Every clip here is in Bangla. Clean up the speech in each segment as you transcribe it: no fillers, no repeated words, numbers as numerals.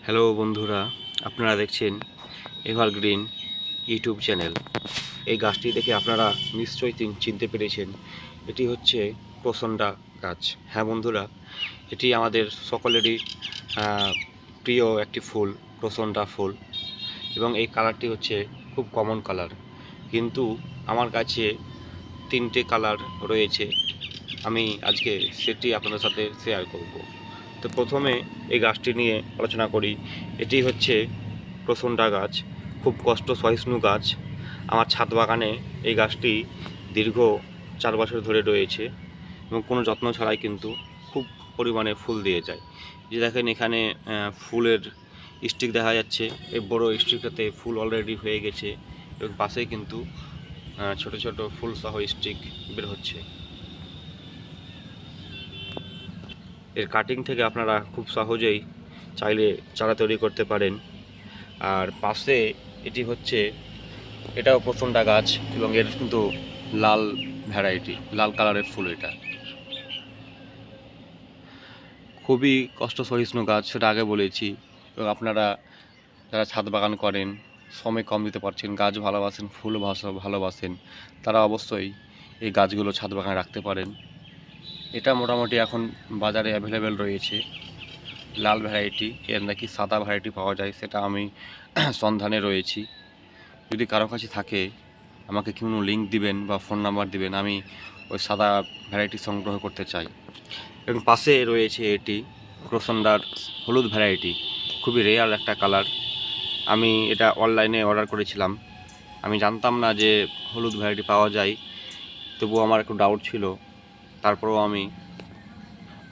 হ্যালো বন্ধুরা, আপনারা দেখছেন এভারগ্রিন ইউটিউব চ্যানেল। এই গাছটি দেখে আপনারা নিশ্চয়ই চিনতে পেরেছেন, এটি হচ্ছে প্রসন্ডা গাছ। হ্যাঁ বন্ধুরা, এটি আমাদের সকলেরই প্রিয় একটি ফুল, প্রসন্ডা ফুল। এবং এই কালারটি হচ্ছে খুব কমন কালার, কিন্তু আমার কাছে তিনটে কালার রয়েছে। আমি আজকে সেটি আপনাদের সাথে শেয়ার করব। তো প্রথমে এই গাছটি নিয়ে আলোচনা করি। এটি হচ্ছে প্রসন্ডা গাছ, খুব কষ্ট সহিষ্ণু গাছ। আমার ছাদ বাগানে এই গাছটি দীর্ঘ 4 বছর ধরে রয়েছে এবং কোনো যত্ন ছাড়াই কিন্তু খুব পরিমাণে ফুল দিয়ে যায়। যে দেখেন এখানে ফুলের স্টিক দেখা যাচ্ছে, এই বড় স্টিকটাতে ফুল অলরেডি হয়ে গেছে এবং পাশেই কিন্তু ছোট ছোট ফুল সহ স্টিক বের হচ্ছে। এর কাটিং থেকে আপনারা খুব সহজেই চাইলে চারা তৈরি করতে পারেন। আর পাশে এটি হচ্ছে, এটাও প্রসন্ডা গাছ এবং এর কিন্তু লাল ভ্যারাইটি, লাল কালারের ফুল। এটা খুবই কষ্ট সহিষ্ণু গাছ, সেটা আগে বলেছি। এবং আপনারা যারা ছাদ বাগান করেন, সময় কম দিতে পারছেন, গাছ ভালোবাসেন, ফুল ভালোবাসেন, তারা অবশ্যই এই গাছগুলো ছাদ বাগানে রাখতে পারেন। এটা মোটামুটি এখন বাজারে অ্যাভেলেবেল রয়েছে লাল ভ্যারাইটি। এর নাকি সাদা ভ্যারাইটি পাওয়া যায়, সেটা আমি সন্ধানে রয়েছি। যদি কারো কাছে থাকে আমাকে কোনো লিঙ্ক দিবেন বা ফোন নাম্বার দিবেন, আমি ওই সাদা ভ্যারাইটি সংগ্রহ করতে চাই। এবং পাশে রয়েছে এটি প্রসন্ডার হলুদ ভ্যারাইটি, খুবই রেয়ার একটা কালার। আমি এটা অনলাইনে অর্ডার করেছিলাম। আমি জানতাম না যে হলুদ ভ্যারাইটি পাওয়া যায়, তবুও আমার একটু ডাউট ছিল, তারপরেও আমি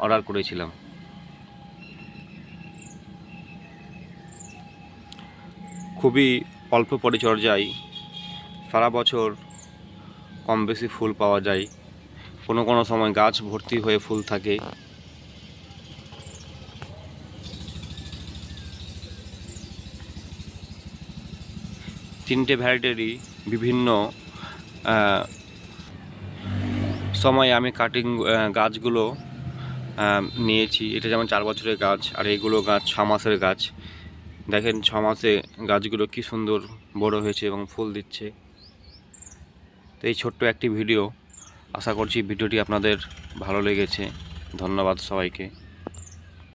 অর্ডার করেছিলাম। খুবই অল্প পরিচর্যায় সারা বছর কম বেশি ফুল পাওয়া যায়। কোনো কোনো সময় গাছ ভর্তি হয়ে ফুল থাকে। তিনটে ভ্যারাইটিরই বিভিন্ন সময় আমি কাটিং গাছগুলো নিয়েছি। এটা যেমন 4 বছরের গাছ, আর এইগুলো গাছ 6 মাসের গাছ। দেখেন 6 মাসে গাছগুলো কি সুন্দর বড় হয়েছে এবং ফুল দিচ্ছে। তো এই ছোট্ট একটি ভিডিও, আশা করছি ভিডিওটি আপনাদের ভালো লেগেছে। ধন্যবাদ সবাইকে।